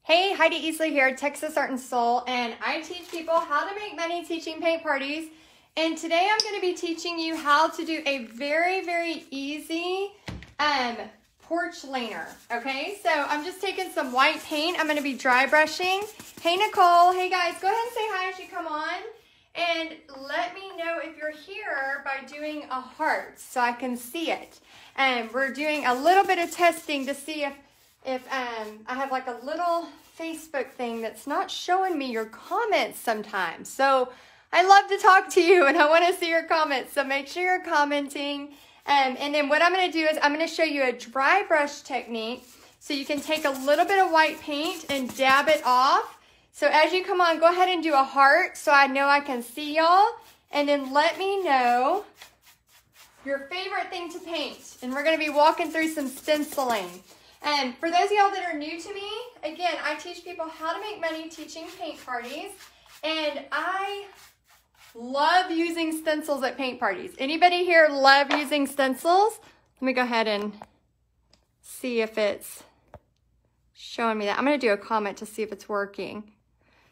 Hey, Heidi Easley here, Texas Art and Soul, and I teach people how to make money teaching paint parties. And today I'm going to be teaching you how to do a very easy porch laner. Okay, so I'm just taking some white paint. I'm going to be dry brushing. Hey, Nicole. Hey, guys, go ahead and say hi as you come on. And let me know if you're here by doing a heart so I can see it. And we're doing a little bit of testing to see if I have like a little Facebook thing that's not showing me your comments sometimes. So I love to talk to you and I want to see your comments. So make sure you're commenting. And then what I'm going to do is I'm going to show you a dry brush technique. So you can take a little bit of white paint and dab it off. So as you come on, go ahead and do a heart so I know I can see y'all. And then let me know your favorite thing to paint. And we're going to be walking through some stenciling. And for those of y'all that are new to me, again, I teach people how to make money teaching paint parties. And I love using stencils at paint parties. Anybody here love using stencils? Let me go ahead and see if it's showing me that. I'm going to do a comment to see if it's working.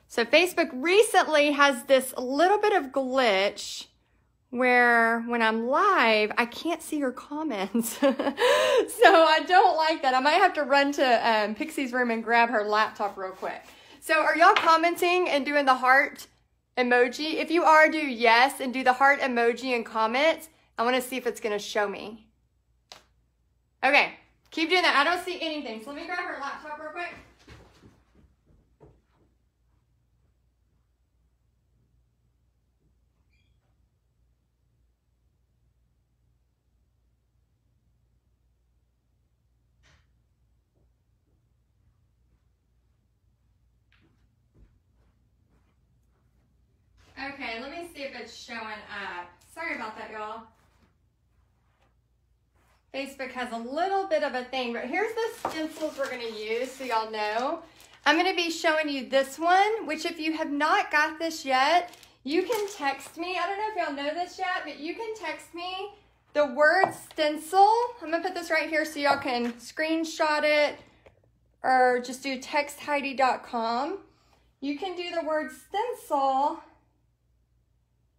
So Facebook recently has this little bit of glitch where when I'm live, I can't see your comments. So I don't like that. I might have to run to Pixie's room and grab her laptop real quick. So are y'all commenting and doing the heart emoji? If you are, do yes and do the heart emoji and comments. I want to see if it's going to show me. Okay, keep doing that. I don't see anything. So let me grab her laptop real quick. Okay, let me see if it's showing up. Sorry about that, y'all. Facebook has a little bit of a thing, but here's the stencils we're going to use so y'all know. I'm going to be showing you this one, which if you have not got this yet, you can text me. I don't know if y'all know this yet, but you can text me the word stencil. I'm going to put this right here so y'all can screenshot it or just do textheidi.com. You can do the word stencil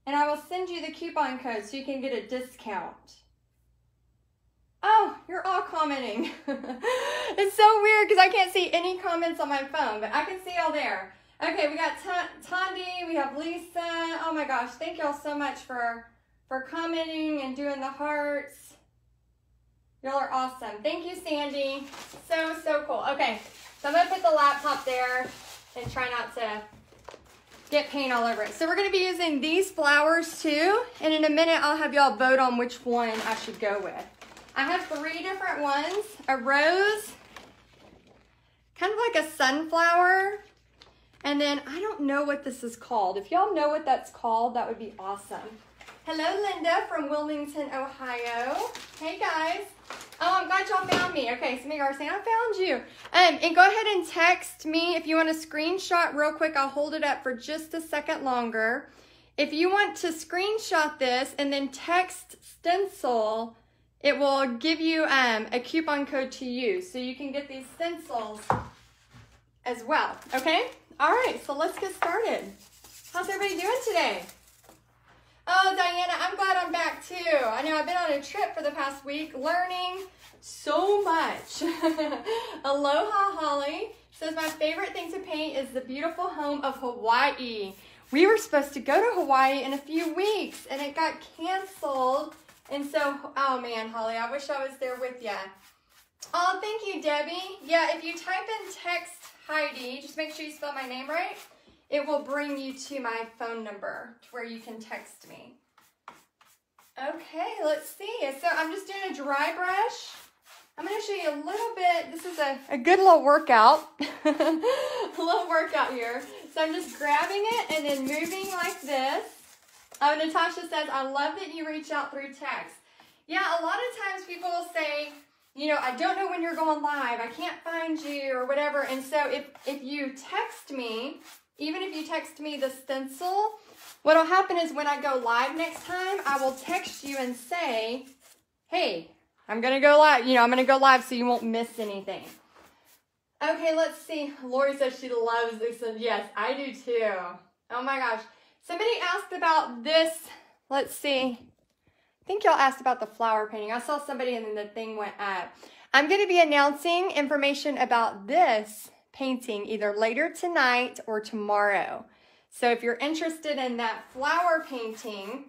and I will send you the coupon code so you can get a discount. Oh, you're all commenting. It's so weird because I can't see any comments on my phone, but I can see y'all there. Okay, we got Tandi, we have Lisa. Oh my gosh, thank y'all so much for commenting and doing the hearts. Y'all are awesome. Thank you, Sandy. So cool. Okay, so I'm gonna put the laptop there and try not to get paint all over it. So we're going to be using these flowers too, and in a minute I'll have y'all vote on which one I should go with. I have 3 different ones: a rose, kind of like a sunflower, and then I don't know what this is called. If y'all know what that's called, that would be awesome. Hello, Linda from Wilmington, Ohio. Hey guys. Oh, I'm glad y'all found me. Okay, some of y'all are saying I found you. And go ahead and text me if you want to screenshot real quick. I'll hold it up for just a second longer. If you want to screenshot this and then text stencil, it will give you a coupon code to use. So you can get these stencils as well. Okay? All right, so let's get started. How's everybody doing today? Oh, Diana, I'm glad I'm back too. I know I've been on a trip for the past week learning so much. Aloha Holly says, my favorite thing to paint is the beautiful home of Hawaii. We were supposed to go to Hawaii in a few weeks and it got canceled. And so, oh man, Holly, I wish I was there with you. Oh, thank you, Debbie. Yeah, if you type in text Heidi, just make sure you spell my name right. It will bring you to my phone number to where you can text me. Okay, let's see. So I'm just doing a dry brush. I'm going to show you a little bit. This is a good little workout. A little workout here. So I'm just grabbing it and then moving like this. Oh, Natasha says, I love that you reach out through text. Yeah, a lot of times people will say, you know, I don't know when you're going live. I can't find you or whatever. And so if you text me, even if you text me the stencil, what'll happen is when I go live next time, I will text you and say, hey, I'm going to go live. You know, I'm going to go live so you won't miss anything. Okay, let's see. Lori says she loves this one. Yes, I do too. Oh my gosh. Somebody asked about this. Let's see. I think y'all asked about the flower painting. I saw somebody and then the thing went up. I'm going to be announcing information about this painting either later tonight or tomorrow. So if you're interested in that flower painting,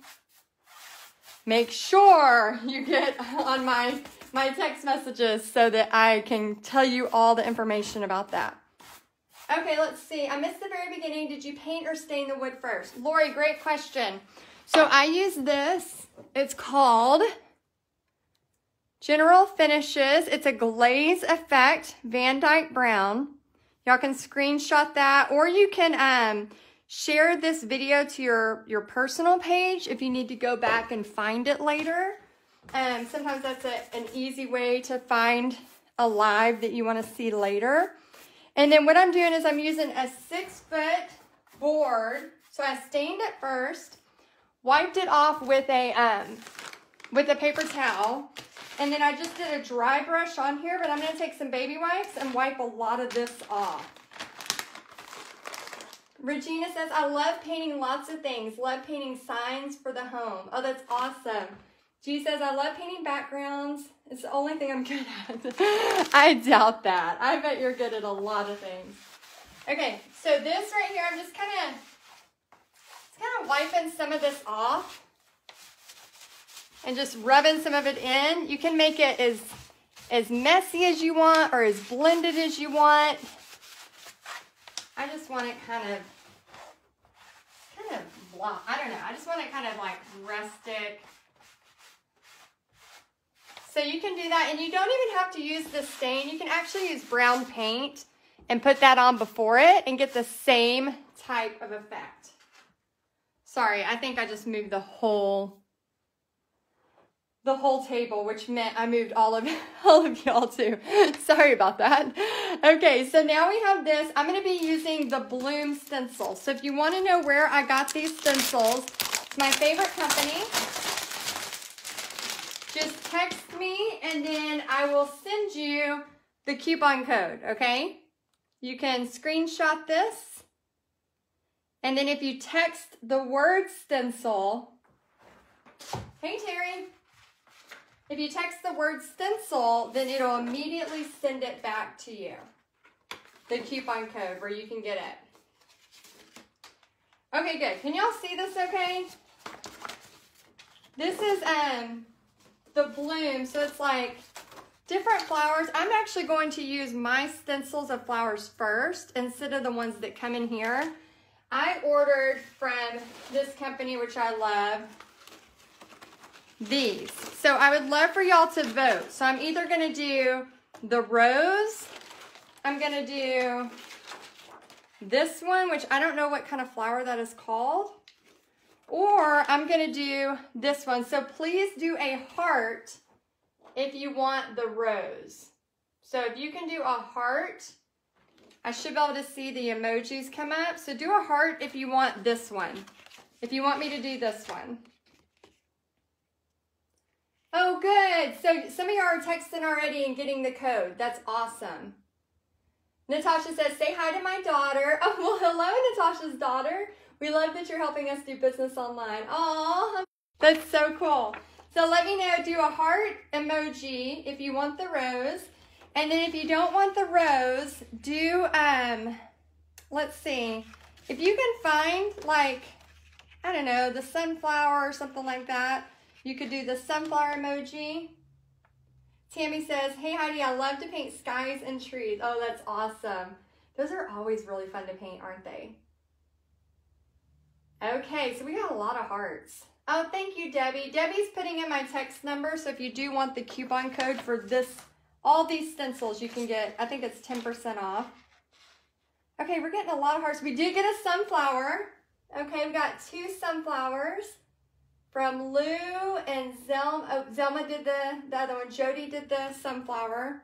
make sure you get on my text messages so that I can tell you all the information about that. Okay, let's see. I missed the very beginning. Did you paint or stain the wood first? Lori, great question. So I use this. It's called General Finishes. It's a glaze effect Van Dyke Brown. Y'all can screenshot that, or you can share this video to your personal page if you need to go back and find it later. Sometimes that's an easy way to find a live that you want to see later. And then what I'm doing is I'm using a 6-foot board. So I stained it first, wiped it off with a paper towel, and then I just did a dry brush on here, but I'm going to take some baby wipes and wipe a lot of this off. Regina says, I love painting lots of things. Love painting signs for the home. Oh, that's awesome. G says, I love painting backgrounds. It's the only thing I'm good at. I doubt that. I bet you're good at a lot of things. Okay, so this right here, I'm just kind of wiping some of this off and just rubbing some of it in. You can make it as messy as you want or as blended as you want. I just want it kind of blah. I don't know. I just want it kind of like rustic. So you can do that, and you don't even have to use the stain. You can actually use brown paint and put that on before it and get the same type of effect. Sorry, I think I just moved the whole table, which meant I moved all of y'all too. Sorry about that. Okay, so now we have this. I'm going to be using the Bloom stencil. So if you want to know where I got these stencils, it's my favorite company. Just text me and then I will send you the coupon code, okay? You can screenshot this. And then if you text the word stencil, hey Terry, if you text the word stencil, then it'll immediately send it back to you. The coupon code where you can get it. Okay, good. Can y'all see this okay? This is the Bloom, so it's like different flowers. I'm actually going to use my stencils of flowers first instead of the ones that come in here. I ordered from this company, which I love, these. So I would love for y'all to vote. So I'm either going to do the rose, I'm going to do this one, which I don't know what kind of flower that is called, or I'm going to do this one. So please do a heart if you want the rose. So if you can do a heart, I should be able to see the emojis come up. So do a heart if you want this one. If you want me to do this one. Oh, good. So some of you are texting already and getting the code. That's awesome. Natasha says, say hi to my daughter. Oh, well, hello, Natasha's daughter. We love that you're helping us do business online. Aw, that's so cool. So let me know, do a heart emoji if you want the rose. And then if you don't want the rose, do, let's see. If you can find, like, I don't know, the sunflower or something like that, you could do the sunflower emoji. Tammy says, hey Heidi, I love to paint skies and trees. Oh, that's awesome. Those are always really fun to paint, aren't they? Okay, so we got a lot of hearts. Oh, thank you, Debbie. Debbie's putting in my text number, so if you do want the coupon code for this, all these stencils, you can get, I think it's 10% off. Okay, we're getting a lot of hearts. We did get a sunflower. Okay, we got 2 sunflowers from Lou and Zelma. Oh, Zelma did the other one. Jody did the sunflower.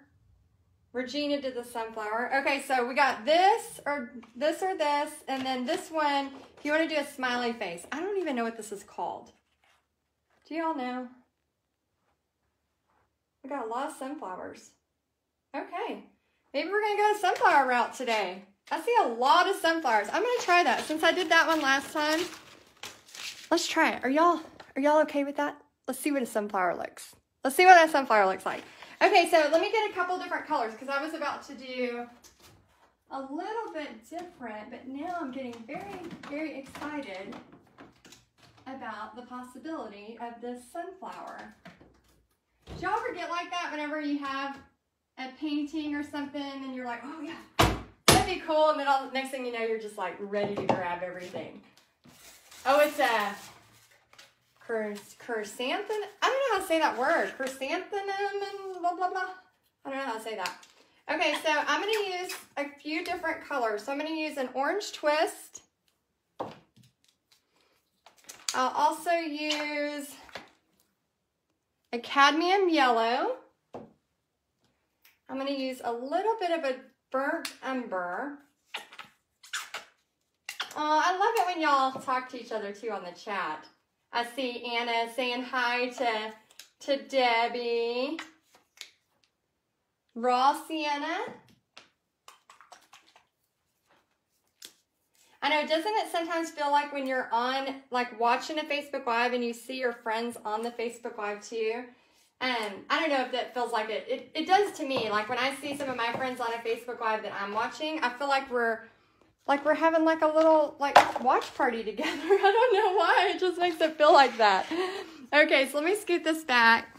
Regina did the sunflower. Okay, so we got this or this, and then this one, if you want to do a smiley face. I don't even know what this is called. Do y'all know? We got a lot of sunflowers. Okay. Maybe we're gonna go a sunflower route today. I see a lot of sunflowers. I'm gonna try that. Since I did that one last time, let's try it. Are y'all okay with that? Let's see what a sunflower looks. Let's see what a sunflower looks like. Okay, so let me get a couple different colors because I was about to do a little bit different, but now I'm getting very, very excited about the possibility of this sunflower. Do y'all ever get like that whenever you have a painting or something and you're like, oh yeah, that'd be cool, and then next thing you know, you're just like ready to grab everything. Oh, it's a chrysanthemum. I don't know how to say that word. Chrysanthemum and blah, blah, blah. I don't know how to say that. Okay, so I'm going to use a few different colors. So I'm going to use an orange twist. I'll also use a cadmium yellow. I'm going to use a little bit of a burnt umber. Oh, I love it when y'all talk to each other too on the chat. I see Anna saying hi to Debbie. Raw Sienna. I know, doesn't it sometimes feel like when you're on, like watching a Facebook Live and you see your friends on the Facebook Live too? I don't know if that feels like it. It does to me. Like when I see some of my friends on a Facebook Live that I'm watching, I feel like we're having like a little like watch party together. I don't know why. It just makes it feel like that. Okay, so let me scoot this back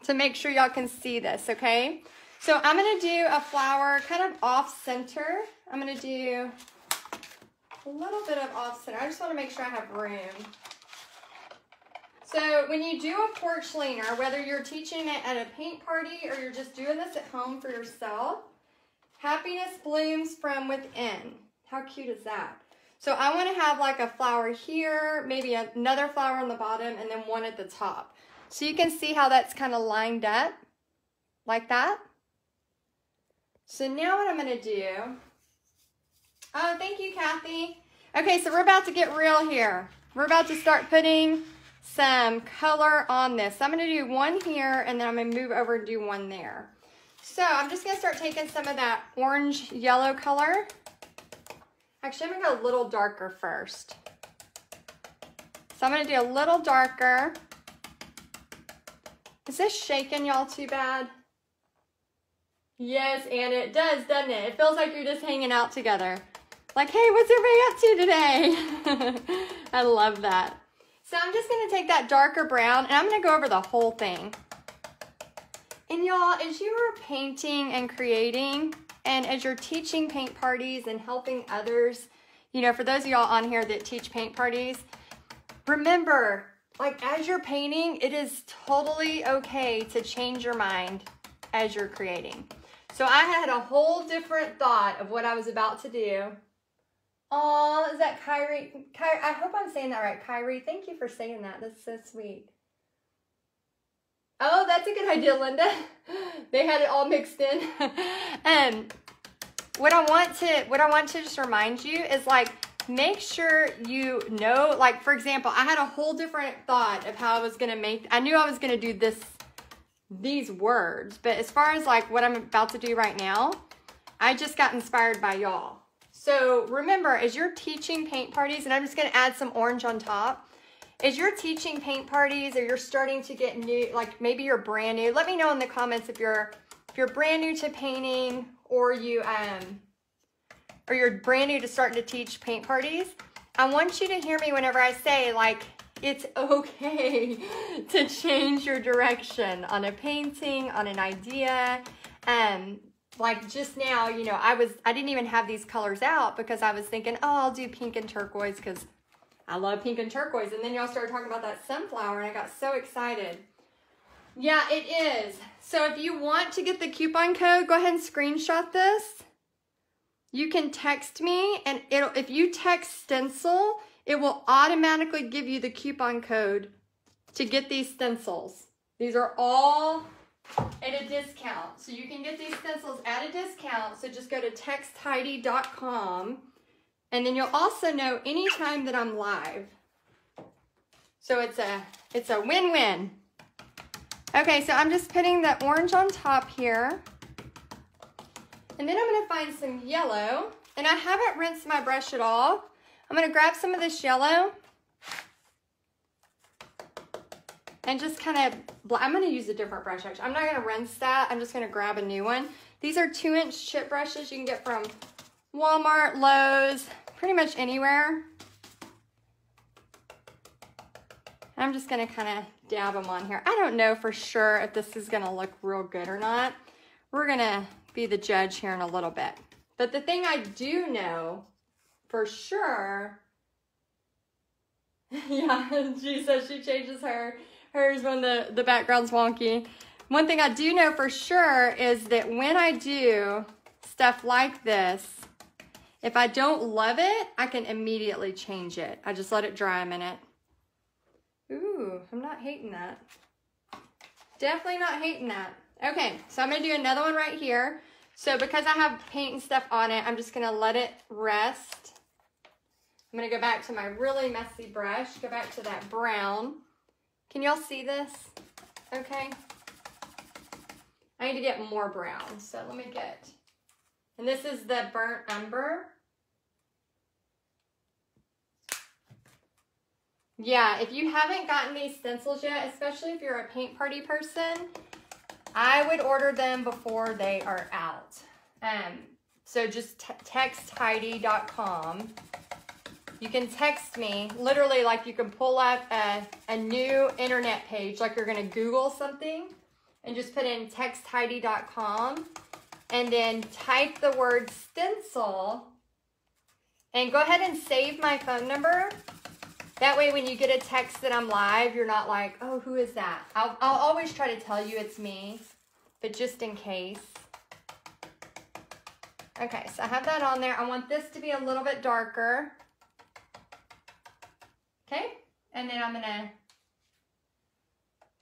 to make sure y'all can see this, okay? So I'm going to do a flower kind of off center. I'm going to do a little bit of off center. I just want to make sure I have room. So when you do a porch leaner, whether you're teaching it at a paint party or you're just doing this at home for yourself, happiness blooms from within. How cute is that? So I want to have like a flower here, maybe another flower on the bottom, and then one at the top. So you can see how that's kind of lined up like that. So now what I'm going to do, oh, thank you, Kathy. Okay, so we're about to get real here. We're about to start putting some color on this. So I'm going to do one here, and then I'm going to move over and do one there. So I'm just going to start taking some of that orange yellow color. Actually, I'm going to go a little darker first. So I'm going to do a little darker. Is this shaking y'all too bad? Yes, and it does, doesn't it? It feels like you're just hanging out together. Like, hey, what's everybody up to today? I love that. So I'm just going to take that darker brown, and I'm going to go over the whole thing. And y'all, as you are painting and creating, and as you're teaching paint parties and helping others, you know, for those of y'all on here that teach paint parties, remember, like as you're painting, it is totally okay to change your mind as you're creating. So I had a whole different thought of what I was about to do. Oh, is that Kyrie? I hope I'm saying that right. Kyrie, thank you for saying that. That's so sweet. Oh, that's a good idea, Linda. They had it all mixed in. What I want to just remind you is like, make sure you know, like for example, I had a whole different thought of how I was gonna make. I knew I was gonna do these words, but as far as like what I'm about to do right now, I just got inspired by y'all. So remember, as you're teaching paint parties, and I'm just gonna add some orange on top. As you're teaching paint parties or you're starting to get new, like maybe you're brand new, let me know in the comments if you're brand new to painting or you're brand new to starting to teach paint parties. I want you to hear me whenever I say like it's okay to change your direction on a painting, on an idea. Like just now, you know, I didn't even have these colors out because I was thinking, oh, I'll do pink and turquoise because I love pink and turquoise. And then y'all started talking about that sunflower and I got so excited. Yeah, it is. So if you want to get the coupon code, go ahead and screenshot this. You can text me, and if you text stencil, it will automatically give you the coupon code to get these stencils. These are all at a discount. So you can get these stencils at a discount. So just go to textheidi.com. And then you'll also know anytime that I'm live. So it's a win-win. Okay, so I'm just putting the orange on top here. And then I'm gonna find some yellow, and I haven't rinsed my brush at all. I'm gonna grab some of this yellow and just kind of, I'm gonna use a different brush actually. I'm not gonna rinse that, I'm just gonna grab a new one. These are 2-inch chip brushes you can get from Walmart, Lowe's, pretty much anywhere. I'm just gonna kind of dab them on here. I don't know for sure if this is gonna look real good or not. We're gonna be the judge here in a little bit. But the thing I do know for sure, yeah, she says she changes hers when the background's wonky. One thing I do know for sure is that when I do stuff like this, if I don't love it, I can immediately change it. I just let it dry a minute. Ooh, I'm not hating that. Definitely not hating that. Okay, so I'm gonna do another one right here. So because I have paint and stuff on it, I'm just gonna let it rest. I'm gonna go back to my really messy brush, go back to that brown. Can y'all see this? Okay. I need to get more brown, so let me get, and this is the burnt umber. Yeah, if you haven't gotten these stencils yet, especially if you're a paint party person, I would order them before they are out. So just text Heidi.com. You can text me, literally like you can pull up a new internet page, like you're gonna Google something, and just put in textheidi.com, and then type the word stencil, and go ahead and save my phone number. That way when you get a text that I'm live, you're not like, oh, who is that? I'll always try to tell you it's me, but just in case. Okay, so I have that on there. I want this to be a little bit darker. Okay, and then I'm gonna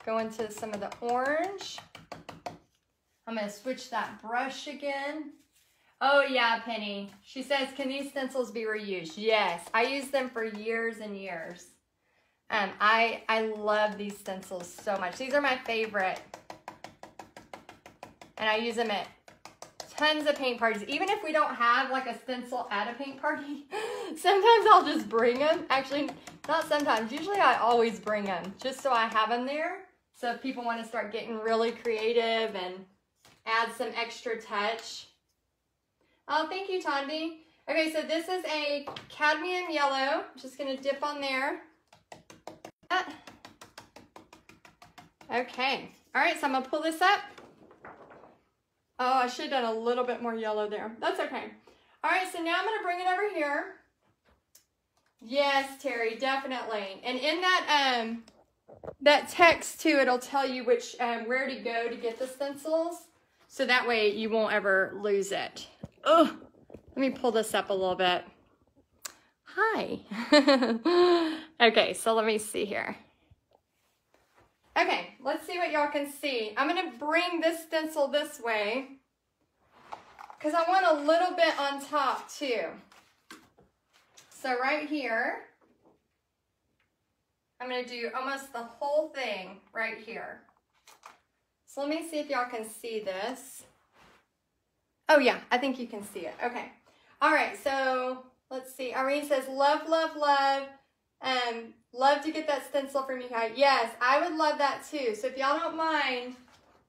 go into some of the orange. I'm gonna switch that brush again. Oh yeah, Penny. She says, can these stencils be reused? Yes, I use them for years and years. I love these stencils so much. These are my favorite. And I use them at tons of paint parties. Even if we don't have like a stencil at a paint party, sometimes I'll just bring them. Actually, not sometimes. Usually I always bring them just so I have them there. So if people want to start getting really creative and add some extra touch. Oh, thank you, Tondi. Okay, so this is a cadmium yellow. I'm just going to dip on there. Okay. All right, so I'm going to pull this up. Oh, I should have done a little bit more yellow there. That's okay. All right, so now I'm going to bring it over here. Yes, Terry, definitely. And in that that text, too, it'll tell you which where to go to get the stencils. So that way you won't ever lose it. Oh, let me pull this up a little bit. Hi. Okay, so let me see here. Okay, let's see what y'all can see. I'm going to bring this stencil this way because I want a little bit on top too. So right here, I'm going to do almost the whole thing right here. So let me see if y'all can see this. Oh yeah, I think you can see it. Okay. All right, so let's see. Irene says, love, love, love. Love to get that stencil from you guys. Yes, I would love that too. So if y'all don't mind,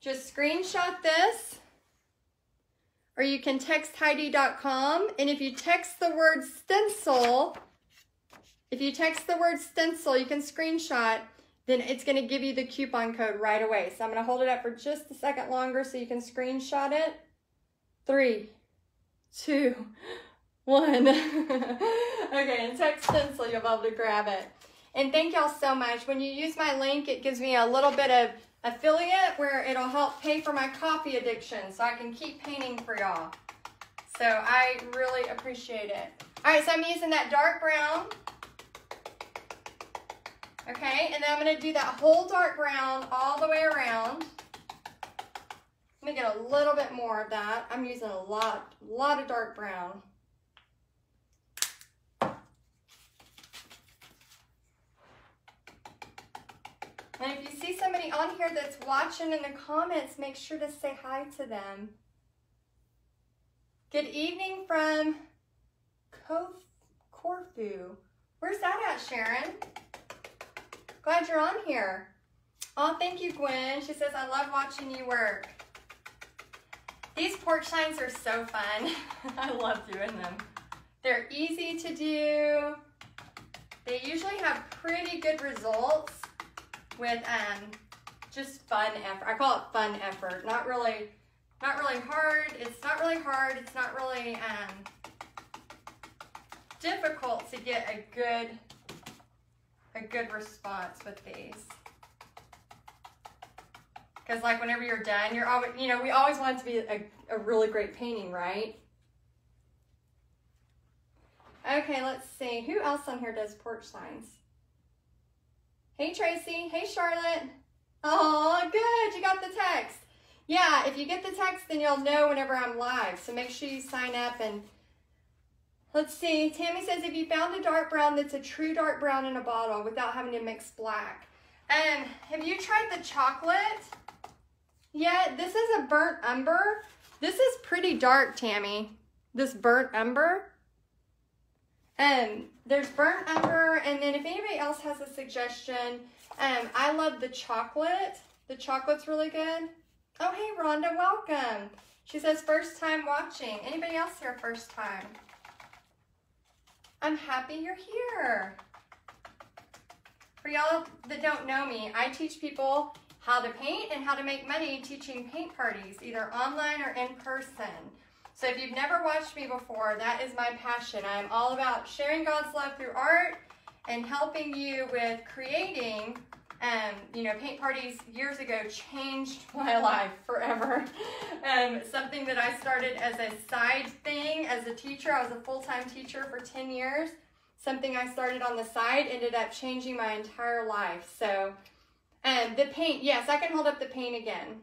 just screenshot this. Or you can text Heidi.com. And if you text the word stencil, you can screenshot, then it's going to give you the coupon code right away. So I'm going to hold it up for just a second longer so you can screenshot it. 3, 2, 1. Okay, and text stencil, you'll be able to grab it. And thank y'all so much. When you use my link, it gives me a little bit of affiliate where it'll help pay for my coffee addiction so I can keep painting for y'all. So I really appreciate it. All right, so I'm using that dark brown. Okay, and then I'm going to do that whole dark brown all the way around. Let me get a little bit more of that. I'm using a lot of dark brown. And if you see somebody on here that's watching in the comments, make sure to say hi to them. Good evening from Corfu. Where's that at, Sharon? Glad you're on here. Oh, thank you, Gwen. She says, I love watching you work. These porch signs are so fun. I love doing them. They're easy to do. They usually have pretty good results with just fun effort. I call it fun effort. Not really hard. It's not really hard. It's not really difficult to get a good response with these. Because like whenever you're done, you're always, you know, we always want it to be a really great painting, right? Okay, let's see. Who else on here does porch signs? Hey, Tracy. Hey, Charlotte. Oh, good. You got the text. Yeah, if you get the text, then you'll know whenever I'm live. So make sure you sign up. And let's see. Tammy says, if you found a dark brown that's a true dark brown in a bottle without having to mix black. Have you tried the chocolate? Yeah, this is a burnt umber. This is pretty dark, Tammy. This burnt umber. There's burnt umber, and then if anybody else has a suggestion, I love the chocolate. The chocolate's really good. Oh, hey, Rhonda, welcome. She says, first time watching. Anybody else here first time? I'm happy you're here. For y'all that don't know me, I teach people how to paint and how to make money teaching paint parties, either online or in person. So if you've never watched me before, that is my passion. I am all about sharing God's love through art and helping you with creating. You know, paint parties years ago changed my life forever. Something that I started as a side thing as a teacher. I was a full-time teacher for 10 years. Something I started on the side ended up changing my entire life. So the paint, yes, I can hold up the paint again.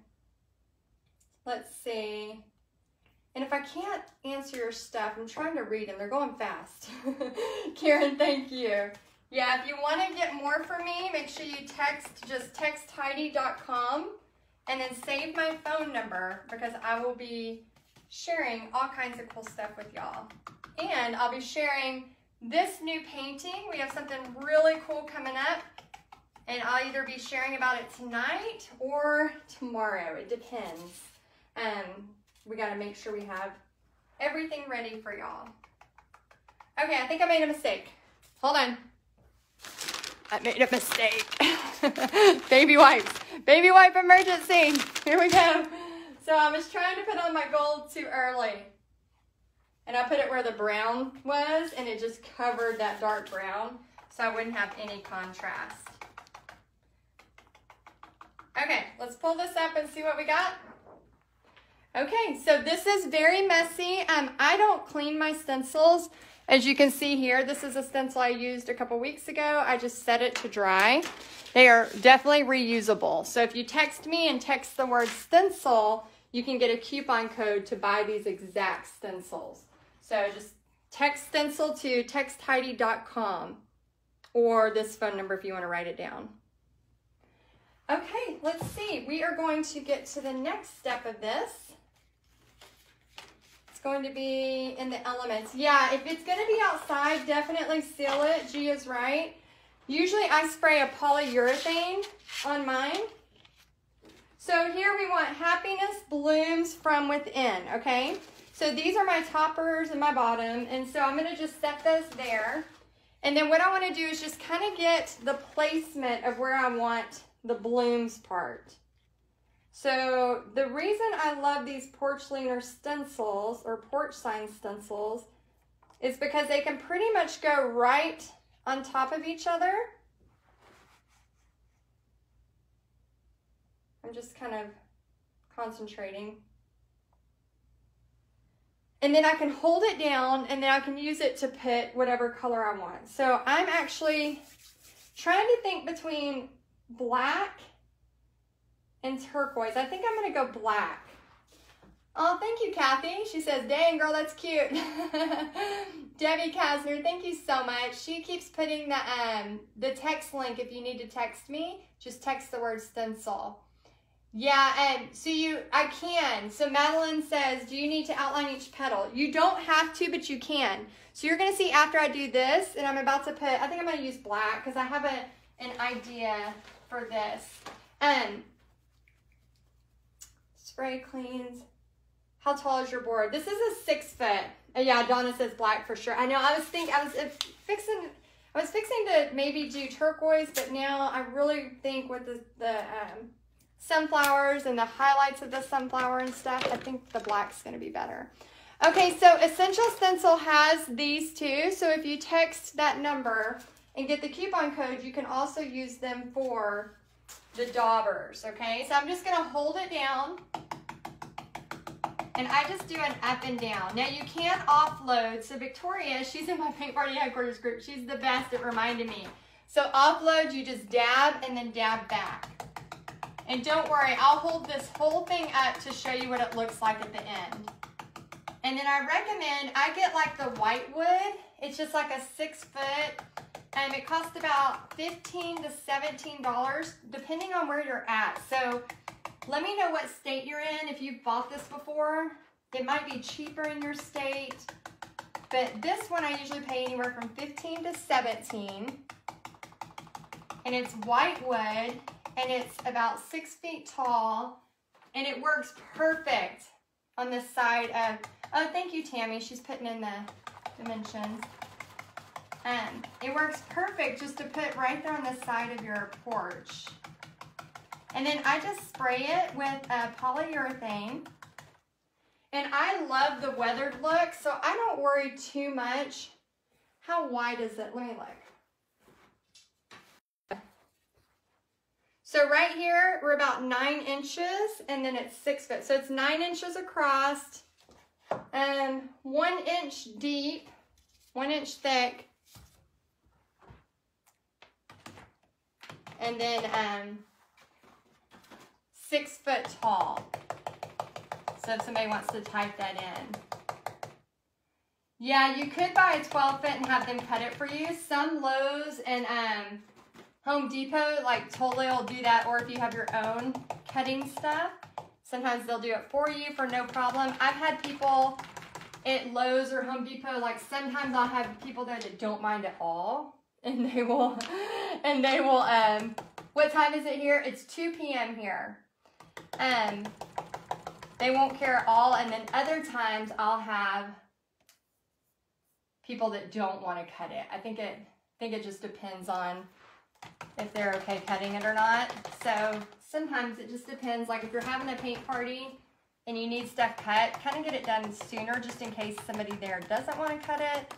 Let's see. And if I can't answer your stuff, I'm trying to read them. They're going fast. Karen, thank you. Yeah, if you want to get more from me, make sure you just text Heidi.com and then save my phone number because I will be sharing all kinds of cool stuff with y'all. And I'll be sharing this new painting. We have something really cool coming up. And I'll either be sharing about it tonight or tomorrow. It depends. We got to make sure we have everything ready for y'all. Okay, I think I made a mistake. Hold on. I made a mistake. Baby wipes. Baby wipe emergency. Here we go. So I was trying to put on my gold too early. And I put it where the brown was, and it just covered that dark brown, so I wouldn't have any contrast. Okay, let's pull this up and see what we got. Okay, so this is very messy. I don't clean my stencils. As you can see here, this is a stencil I used a couple weeks ago. I just set it to dry. They are definitely reusable. So if you text me and text the word stencil, you can get a coupon code to buy these exact stencils. So just text stencil to textheidi.com or this phone number if you want to write it down. Okay, let's see. We are going to get to the next step of this. It's going to be in the elements. Yeah, if it's going to be outside, definitely seal it. G is right. Usually I spray a polyurethane on mine. So here we want happiness blooms from within, okay? So these are my toppers and my bottom, and so I'm going to just set those there. And then what I want to do is just kind of get the placement of where I want the blooms part. So the reason I love these porch leaner stencils or porch sign stencils is because they can pretty much go right on top of each other. I'm just kind of concentrating. And then I can hold it down and then I can use it to put whatever color I want. So I'm actually trying to think between black and turquoise. I think I'm going to go black. Oh, thank you, Kathy. She says, dang, girl, that's cute. Debbie Kasner, thank you so much. She keeps putting the text link if you need to text me. Just text the word stencil. Yeah, and so I can. So Madeline says, do you need to outline each petal? You don't have to, but you can. So you're gonna see after I do this, and I'm about to put, I think I'm gonna use black because I have an idea for this. Spray cleans. How tall is your board? This is a 6 foot. Yeah, Donna says black for sure. I know, I was fixing to maybe do turquoise, but now I really think with the sunflowers and the highlights of the sunflower and stuff, I think the black's gonna be better. Okay, so Essential Stencil has these two. So if you text that number and get the coupon code, you can also use them for the daubers, okay? So I'm just gonna hold it down and I just do an up and down. Now you can offload. So Victoria, she's in my Paint Party Headquarters group. She's the best at reminding me. So offload, you just dab and then dab back. And don't worry, I'll hold this whole thing up to show you what it looks like at the end. And then I recommend, I get like the white wood. It's just like a 6 foot. It costs about $15 to $17, depending on where you're at. So let me know what state you're in. If you've bought this before, it might be cheaper in your state. But this one I usually pay anywhere from $15 to $17. And it's white wood, and it's about 6 feet tall, and it works perfect on the side of, oh, thank you, Tammy. She's putting in the dimensions. It works perfect just to put right there on the side of your porch. And then I just spray it with polyurethane. And I love the weathered look, so I don't worry too much. How wide is it? Let me look. So right here, we're about 9 inches, and then it's 6 foot. So it's 9 inches across, 1 inch deep, 1 inch thick, and then 6 foot tall. So if somebody wants to type that in. Yeah, you could buy a 12 foot and have them cut it for you. Some Lowe's and Home Depot, like, totally will do that, or if you have your own cutting stuff, sometimes they'll do it for you for no problem. I've had people at Lowe's or Home Depot, like, sometimes I'll have people there that don't mind at all, and they will, what time is it here? It's 2 p.m. here. They won't care at all, and then other times I'll have people that don't want to cut it. I think it just depends on if they're okay cutting it or not. So sometimes it just depends. Like if you're having a paint party and you need stuff cut, kind of get it done sooner just in case somebody there doesn't want to cut it.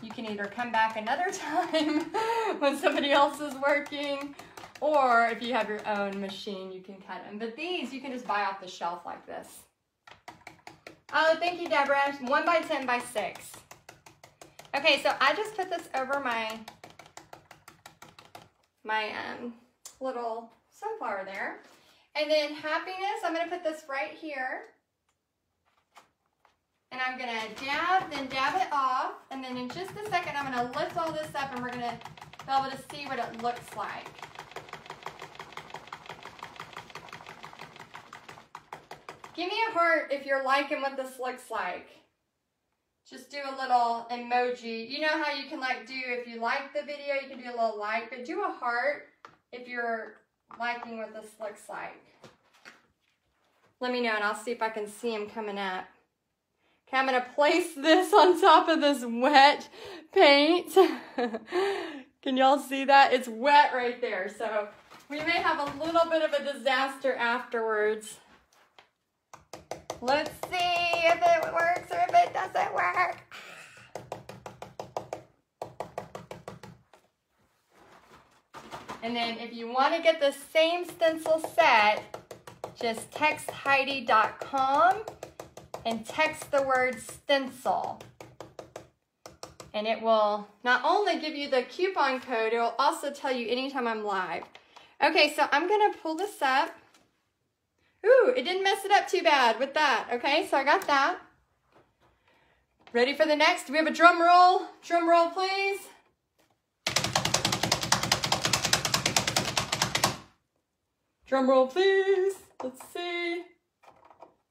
You can either come back another time when somebody else is working, or if you have your own machine, you can cut them. But these, you can just buy off the shelf like this. Oh, thank you, Deborah. 1 by 10 by 6. Okay, so I just put this over my little sunflower there. And then Happiness, I'm going to put this right here. And I'm going to dab it off. And then in just a second, I'm going to lift all this up and we're going to be able to see what it looks like. Give me a heart if you're liking what this looks like. Just do a little emoji. You know how you can like do, if you like the video, you can do a little like, but do a heart if you're liking what this looks like. Let me know and I'll see if I can see them coming up. Okay, I'm gonna place this on top of this wet paint. Can y'all see that? It's wet right there, so we may have a little bit of a disaster afterwards. Let's see if it works or if it doesn't work. And then if you want to get the same stencil set, just text Heidi.com and text the word stencil. And it will not only give you the coupon code, it will also tell you anytime I'm live. Okay, so I'm going to pull this up. Ooh, it didn't mess it up too bad with that. Okay, so I got that. Ready for the next? Do we have a drum roll? Drum roll, please. Drum roll, please. Let's see.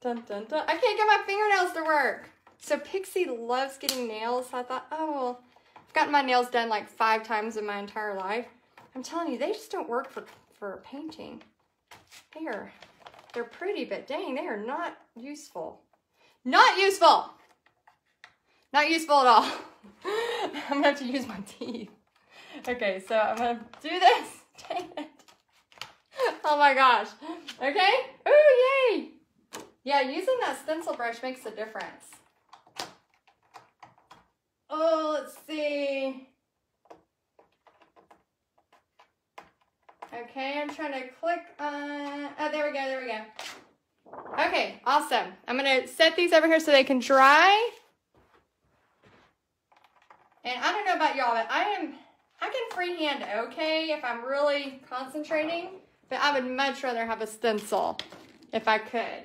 Dun, dun, dun. I can't get my fingernails to work. So Pixie loves getting nails. So I thought, oh, well, I've gotten my nails done like 5 times in my entire life. I'm telling you, they just don't work for painting. They're pretty, but dang, they are not useful. Not useful. Not useful at all. I'm gonna have to use my teeth. Okay, so I'm gonna do this. Dang it. Oh my gosh. Okay. Ooh, yay. Yeah, using that stencil brush makes a difference. Oh, let's see. Okay, I'm trying to click on, oh, there we go, there we go. Okay, awesome. I'm gonna set these over here so they can dry. And I don't know about y'all, but I can freehand okay if I'm really concentrating, but I would much rather have a stencil if I could.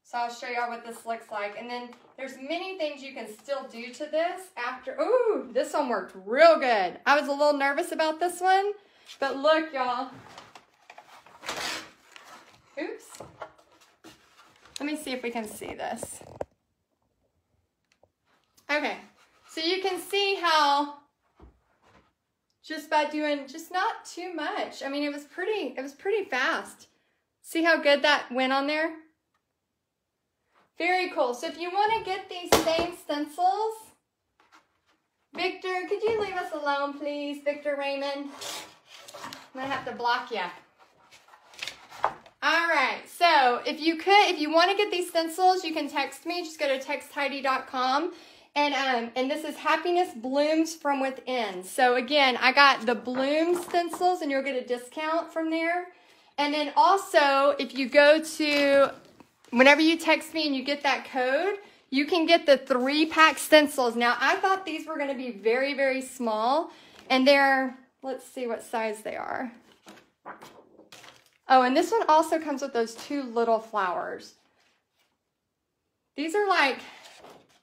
So I'll show y'all what this looks like. And then there's many things you can still do to this after. Ooh, this one worked real good. I was a little nervous about this one, but look, y'all. Oops. Let me see if we can see this. Okay, so you can see how just by doing just not too much. I mean, it was pretty fast. See how good that went on there? Very cool. So if you want to get these same stencils, Victor, could you leave us alone, please? Victor Raymond. I'm going to have to block you. All right. So if you want to get these stencils, you can text me. Just go to textheidi.com. And this is Happiness Blooms from Within. So again, I got the Bloom stencils and you'll get a discount from there. And then also, if you go to, whenever you text me and you get that code, you can get the 3-pack stencils. Now, I thought these were going to be very, very small. And they're, let's see what size they are. Oh, and this one also comes with those 2 little flowers. These are like,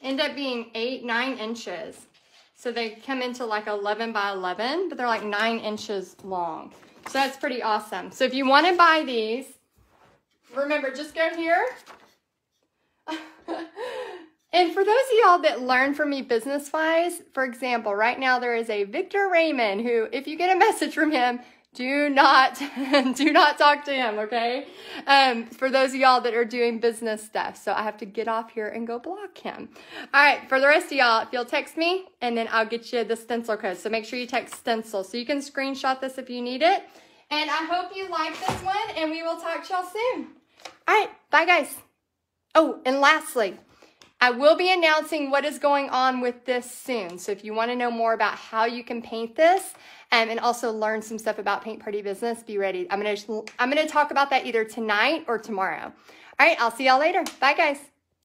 end up being 8-9 inches. So they come into like 11 by 11, but they're like 9 inches long. So that's pretty awesome. So if you want to buy these, remember, just go here. And for those of y'all that learn from me business-wise, for example, right now there is a Victor Raymond who, if you get a message from him, do not talk to him, okay? For those of y'all that are doing business stuff. So I have to get off here and go block him. All right, for the rest of y'all, if you'll text me, and then I'll get you the stencil code. So make sure you text stencil. So you can screenshot this if you need it. And I hope you like this one, and we will talk to y'all soon. All right, bye guys. Oh, and lastly, I will be announcing what is going on with this soon. So if you want to know more about how you can paint this and also learn some stuff about Paint Party Business, be ready. I'm gonna talk about that either tonight or tomorrow. All right, I'll see y'all later. Bye, guys.